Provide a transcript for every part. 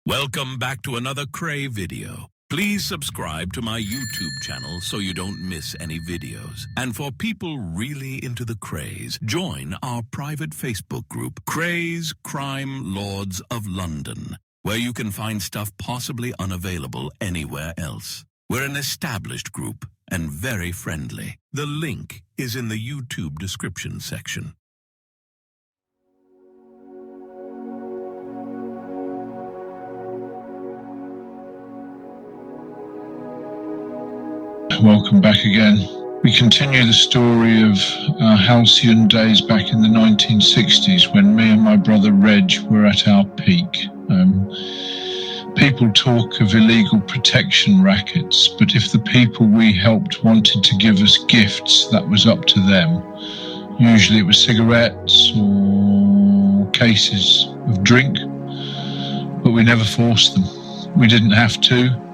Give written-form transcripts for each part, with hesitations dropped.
Welcome back to another Kray video. Please subscribe to my YouTube channel so you don't miss any videos. And for people really into the Krays, join our private Facebook group, Krays Crime Lords of London, where you can find stuff possibly unavailable anywhere else. We're an established group and very friendly. The link is in the YouTube description section. Welcome back again. We continue the story of our halcyon days back in the 1960s when me and my brother Reg were at our peak. People talk of illegal protection rackets, but if the people we helped wanted to give us gifts, that was up to them. Usually it was cigarettes or cases of drink, but we never forced them. We didn't have to.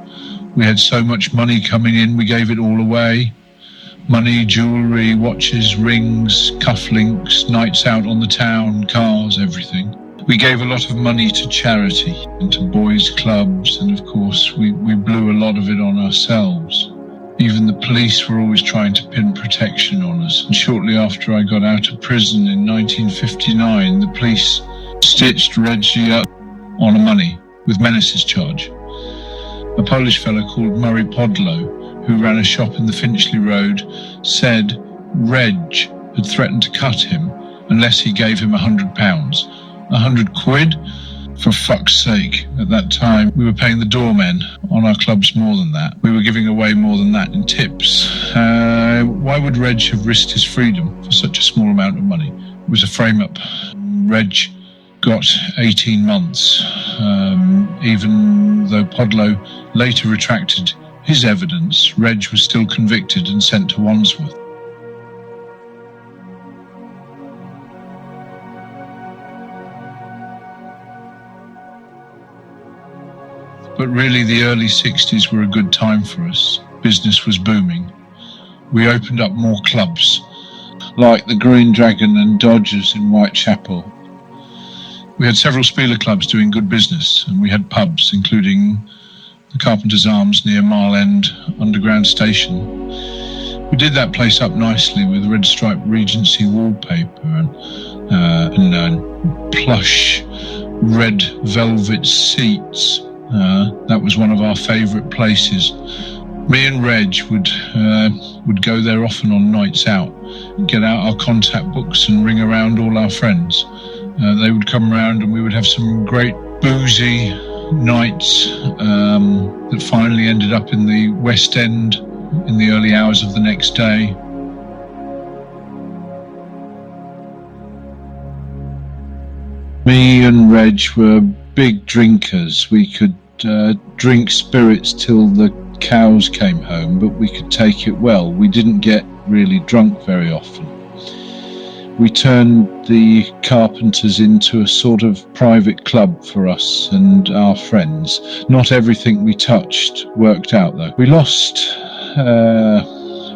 We had so much money coming in, we gave it all away. Money, jewellery, watches, rings, cufflinks, nights out on the town, cars, everything. We gave a lot of money to charity and to boys' clubs, and of course we blew a lot of it on ourselves. Even the police were always trying to pin protection on us. And shortly after I got out of prison in 1959, the police stitched Reggie up on a money with menaces charge. A Polish fellow called Murray Podlow, who ran a shop in the Finchley Road, said Reg had threatened to cut him unless he gave him £100. £100? For fuck's sake. At that time, we were paying the doormen on our clubs more than that. We were giving away more than that in tips. Why would Reg have risked his freedom for such a small amount of money? It was a frame-up. Reg got 18 months, even though Podlow later retracted his evidence. Reg was still convicted and sent to Wandsworth. But really the early 60s were a good time for us. Business was booming. We opened up more clubs, like the Green Dragon and Dodgers in Whitechapel. We had several Spieler clubs doing good business, and we had pubs, including the Carpenter's Arms near Mile End Underground Station. We did that place up nicely with red striped Regency wallpaper and plush red velvet seats. That was one of our favourite places. Me and Reg would go there often on nights out, get out our contact books and ring around all our friends. They would come around and we would have some great boozy nights that finally ended up in the West End in the early hours of the next day. Me and Reg were big drinkers. We could drink spirits till the cows came home, but we could take it well. We didn't get really drunk very often. We turned the Carpenters into a sort of private club for us and our friends. Not everything we touched worked out though. We lost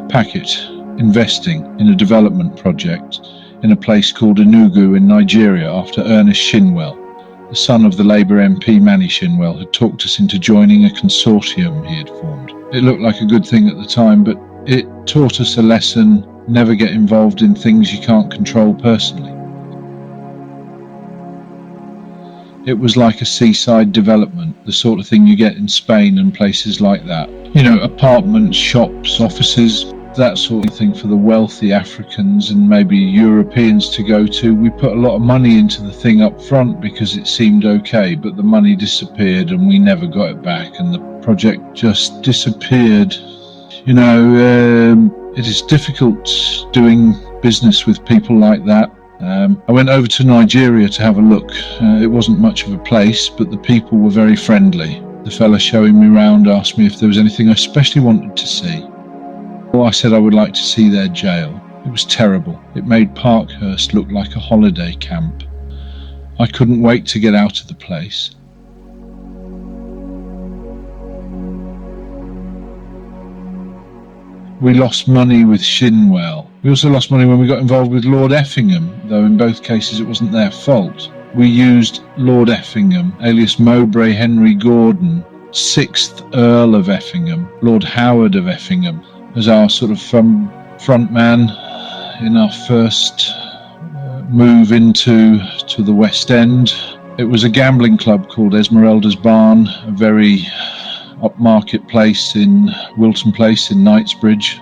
Packet investing in a development project in a place called Enugu in Nigeria after Ernest Shinwell, the son of the Labour MP Manny Shinwell, had talked us into joining a consortium he had formed. It looked like a good thing at the time, but it taught us a lesson: never get involved in things you can't control personally. It was like a seaside development, the sort of thing you get in Spain and places like that. You know, apartments, shops, offices, that sort of thing for the wealthy Africans and maybe Europeans to go to. We put a lot of money into the thing up front because it seemed okay, but the money disappeared and we never got it back, and the project just disappeared. You know, it is difficult doing business with people like that. I went over to Nigeria to have a look. It wasn't much of a place, but the people were very friendly. The fella showing me round asked me if there was anything I especially wanted to see. Well, I said I would like to see their jail. It was terrible. It made Parkhurst look like a holiday camp. I couldn't wait to get out of the place. We lost money with Shinwell. We also lost money when we got involved with Lord Effingham, though in both cases it wasn't their fault. we used Lord Effingham, alias Mowbray Henry Gordon, 6th Earl of Effingham, Lord Howard of Effingham, as our sort of front man in our first move into the West End. It was a gambling club called Esmeralda's Barn, a very upmarket place in Wilton Place in Knightsbridge.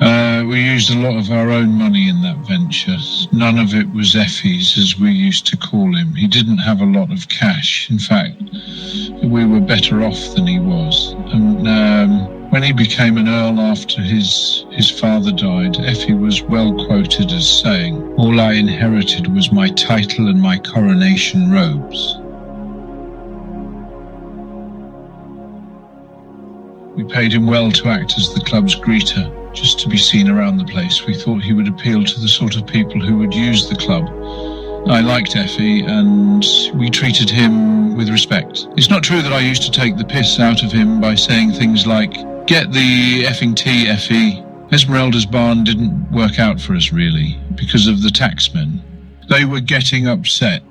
We used a lot of our own money in that venture. None of it was Effie's, as we used to call him. He didn't have a lot of cash. In fact, we were better off than he was. And when he became an earl after his father died, Effie was well quoted as saying, "All I inherited was my title and my coronation robes." We paid him well to act as the club's greeter, just to be seen around the place. We thought he would appeal to the sort of people who would use the club. I liked Effie, and we treated him with respect. It's not true that I used to take the piss out of him by saying things like, "Get the effing tea, Effie." Esmeralda's Barn didn't work out for us, really, because of the taxmen. They were getting upset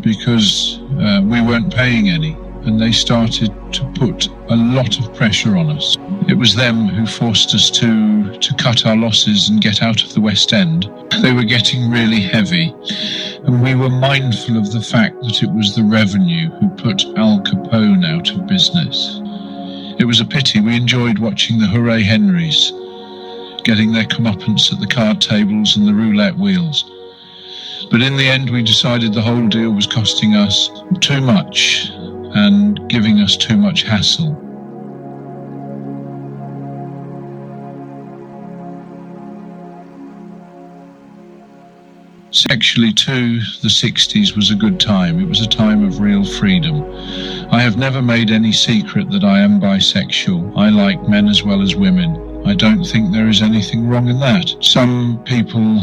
because we weren't paying any, and they started to put a lot of pressure on us. It was them who forced us to cut our losses and get out of the West End. They were getting really heavy, and we were mindful of the fact that it was the revenue who put Al Capone out of business. It was a pity. We enjoyed watching the Hooray Henrys getting their comeuppance at the card tables and the roulette wheels. But in the end, we decided the whole deal was costing us too much and giving us too much hassle. Sexually too, the 60s was a good time. It was a time of real freedom. I have never made any secret that I am bisexual. I like men as well as women. I don't think there is anything wrong in that. Some people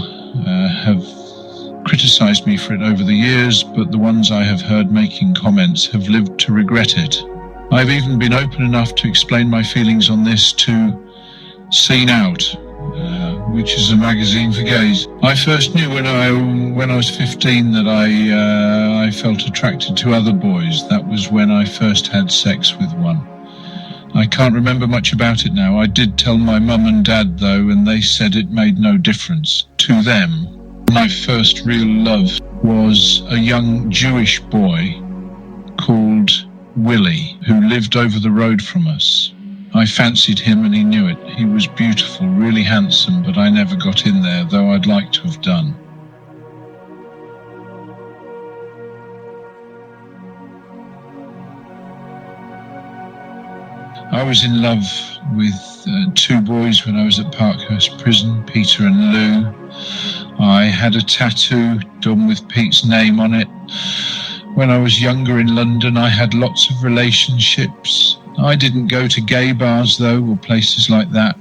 have criticised me for it over the years, but the ones I have heard making comments have lived to regret it. I've even been open enough to explain my feelings on this to Seen Out, which is a magazine for gays. I first knew when I was 15 that I felt attracted to other boys. That was when I first had sex with one. I can't remember much about it now. I did tell my mum and dad, though, and they said it made no difference to them. My first real love was a young Jewish boy called Willie, who lived over the road from us. I fancied him and he knew it. He was beautiful, really handsome, but I never got in there, though I'd like to have done. I was in love with two boys when I was at Parkhurst Prison, Peter and Lou. I had a tattoo done with Pete's name on it. When I was younger in London, I had lots of relationships. I didn't go to gay bars, though, or places like that.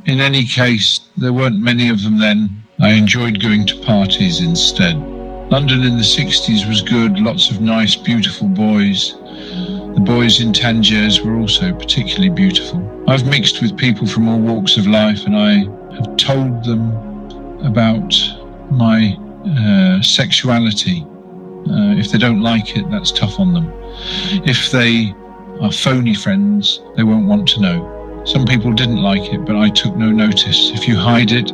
In any case, there weren't many of them then. I enjoyed going to parties instead. London in the 60s was good, lots of nice, beautiful boys. The boys in Tangiers were also particularly beautiful. I've mixed with people from all walks of life, and I have told them about my sexuality. If they don't like it, that's tough on them. If they are phony friends, they won't want to know. Some people didn't like it, but I took no notice. If you hide it,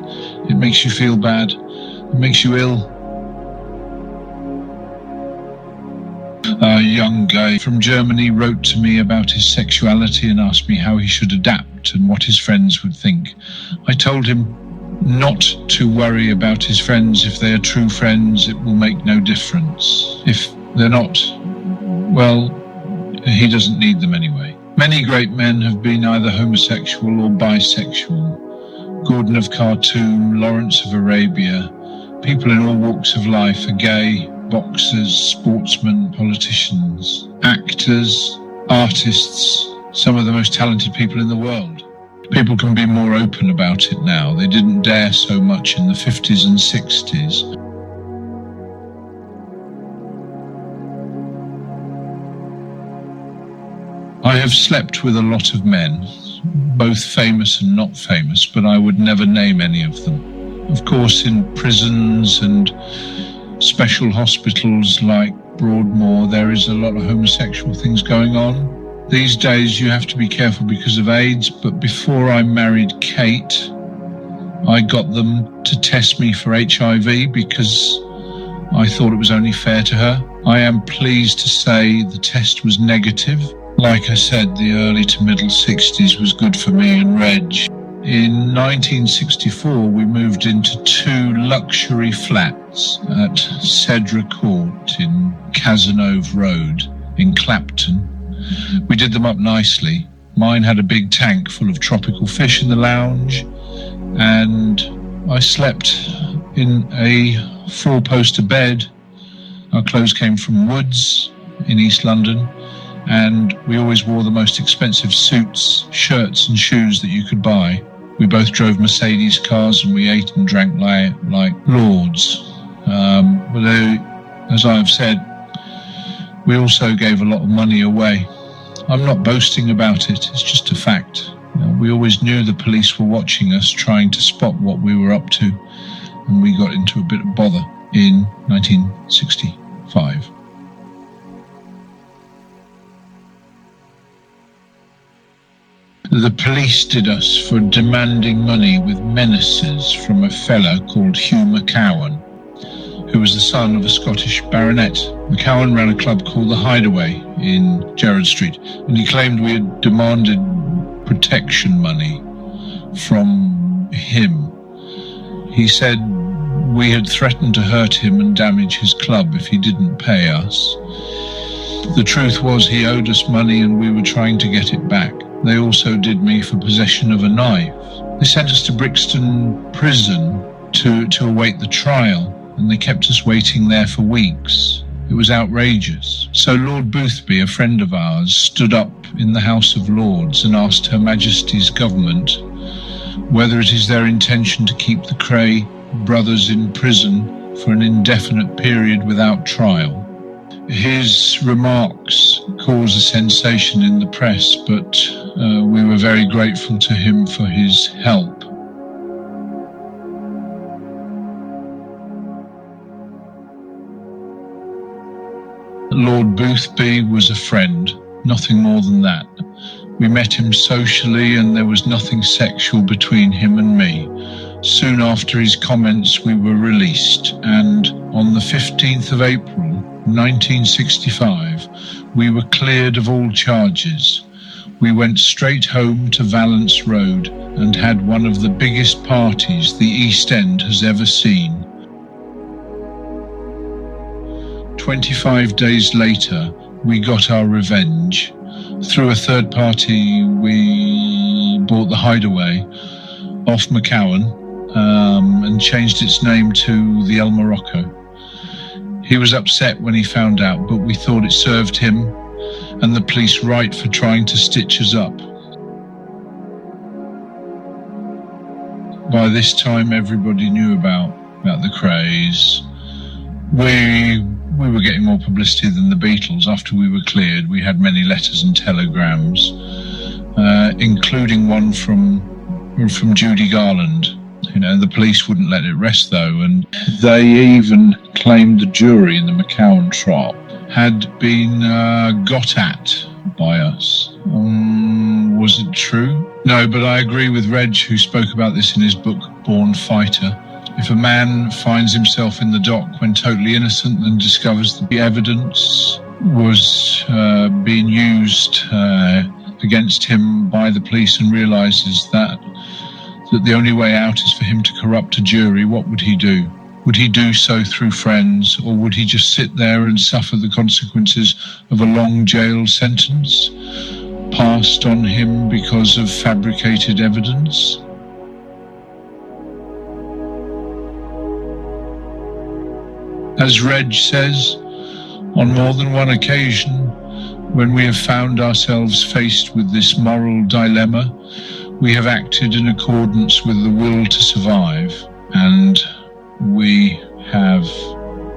it makes you feel bad. It makes you ill. A young guy from Germany wrote to me about his sexuality and asked me how he should adapt and what his friends would think. I told him not to worry about his friends. If they are true friends, it will make no difference. If they're not, well, he doesn't need them anyway. Many great men have been either homosexual or bisexual. Gordon of Khartoum, Lawrence of Arabia. People in all walks of life are gay. Boxers, sportsmen, politicians, actors, artists, some of the most talented people in the world. People can be more open about it now. They didn't dare so much in the 50s and 60s. I have slept with a lot of men, both famous and not famous, but I would never name any of them. Of course, in prisons and special hospitals like Broadmoor, there is a lot of homosexual things going on. These days you have to be careful because of AIDS, but before I married Kate, I got them to test me for HIV because I thought it was only fair to her. I am pleased to say the test was negative. Like I said, the early to middle 60s was good for me and Reg. In 1964, we moved into 2 luxury flats at Cedra Court in Cazenove Road in Clapton. We did them up nicely. Mine had a big tank full of tropical fish in the lounge, and I slept in a 4-poster bed. Our clothes came from Woods in East London, and we always wore the most expensive suits, shirts and shoes that you could buy. We both drove Mercedes cars, and we ate and drank like lords. As I've said, we also gave a lot of money away. I'm not boasting about it, it's just a fact. We always knew the police were watching us, trying to spot what we were up to, and we got into a bit of bother in 1965. The police did us for demanding money with menaces from a fella called Hugh McCowan, who was the son of a Scottish baronet. McCowan ran a club called The Hideaway in Gerrard Street, and he claimed we had demanded protection money from him. He said we had threatened to hurt him and damage his club if he didn't pay us. The truth was he owed us money and we were trying to get it back. They also did me for possession of a knife. They sent us to Brixton Prison to await the trial, and they kept us waiting there for weeks. It was outrageous. So Lord Boothby, a friend of ours, stood up in the House of Lords and asked Her Majesty's government whether it is their intention to keep the Kray brothers in prison for an indefinite period without trial. His remarks caused a sensation in the press, but we were very grateful to him for his help. Lord Boothby was a friend, nothing more than that. We met him socially and there was nothing sexual between him and me. Soon after his comments we were released, and on the 15th of April 1965 we were cleared of all charges. We went straight home to Valence Road and had one of the biggest parties the East End has ever seen. 25 days later, we got our revenge. Through a third party, we bought The Hideaway off McCowan and changed its name to the El Morocco. He was upset when he found out, but we thought it served him and the police right for trying to stitch us up. By this time, everybody knew about the Krays. We were getting more publicity than the Beatles. After we were cleared, we had many letters and telegrams, including one from Judy Garland. The police wouldn't let it rest though, and they even claimed the jury in the McCowan trial had been got at by us. Was it true? No, but I agree with Reg, who spoke about this in his book Born Fighter. If a man finds himself in the dock when totally innocent and discovers that the evidence was being used against him by the police and realises that the only way out is for him to corrupt a jury, what would he do? Would he do so through friends, or would he just sit there and suffer the consequences of a long jail sentence passed on him because of fabricated evidence? As Reg says, on more than one occasion, when we have found ourselves faced with this moral dilemma, we have acted in accordance with the will to survive, and we have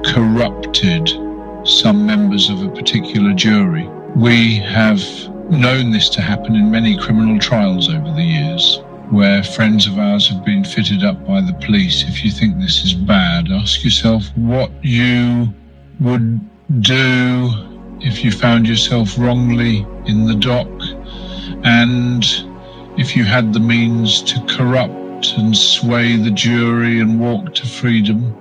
corrupted some members of a particular jury. We have known this to happen in many criminal trials over the years. where friends of ours have been fitted up by the police. If you think this is bad, ask yourself what you would do if you found yourself wrongly in the dock, and if you had the means to corrupt and sway the jury and walk to freedom.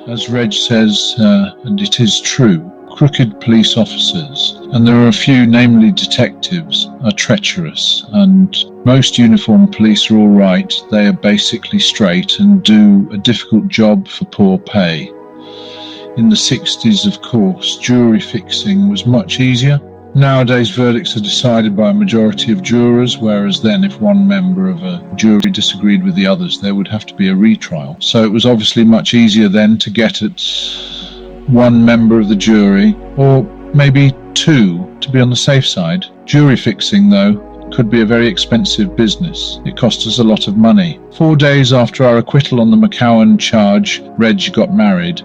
As Reg says, and it is true, crooked police officers, and there are a few, namely detectives, are treacherous, and most uniformed police are all right. They are basically straight and do a difficult job for poor pay. In the 60s, of course, jury fixing was much easier. Nowadays, verdicts are decided by a majority of jurors, whereas then if one member of a jury disagreed with the others, there would have to be a retrial. So it was obviously much easier then to get at one member of the jury, or maybe two, to be on the safe side. Jury fixing, though, could be a very expensive business. It cost us a lot of money. 4 days after our acquittal on the McCowan charge, Reg got married.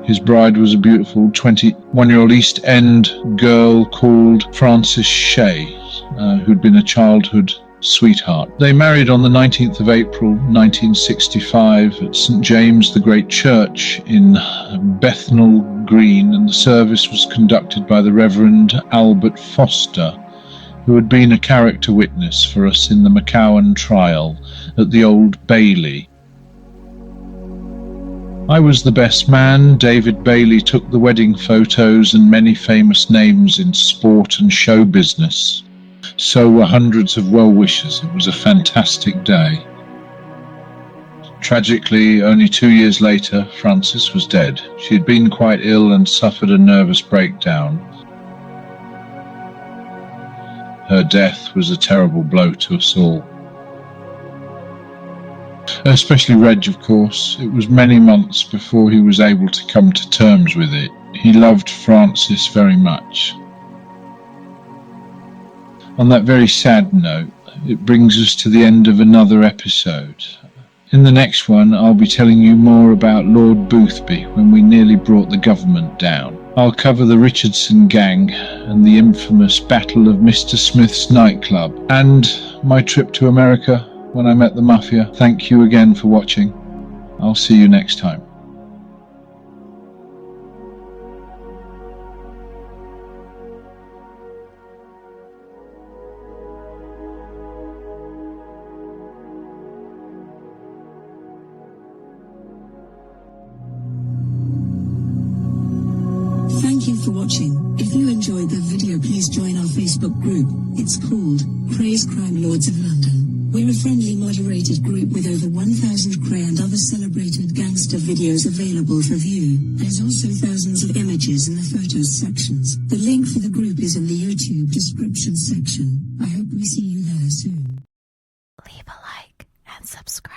His bride was a beautiful 21-year-old East End girl called Frances Shea, who'd been a childhood sweetheart. They married on the 19th of April 1965 at St James the Great Church in Bethnal Green, and the service was conducted by the Reverend Albert Foster, who had been a character witness for us in the McCowan trial at the Old Bailey. I was the best man. David Bailey took the wedding photos, and many famous names in sport and show business. So were hundreds of well-wishers. It was a fantastic day. Tragically, only 2 years later, Frances was dead. She had been quite ill and suffered a nervous breakdown. Her death was a terrible blow to us all. Especially Reg, of course. It was many months before he was able to come to terms with it. He loved Frances very much. On that very sad note, it brings us to the end of another episode. In the next one, I'll be telling you more about Lord Boothby when we nearly brought the government down. I'll cover the Richardson gang and the infamous Battle of Mr. Smith's nightclub, and my trip to America when I met the Mafia. Thank you again for watching. I'll see you next time. Thank you for watching. If you enjoyed the video, please join our Facebook group. It's called Krays Crime Lords of London. We're a friendly, moderated group with over 1,000 Kray and other celebrated gangster videos available for view. There's also thousands of images in the photos sections. The link for the group is in the YouTube description section. I hope we see you there soon. Leave a like and subscribe.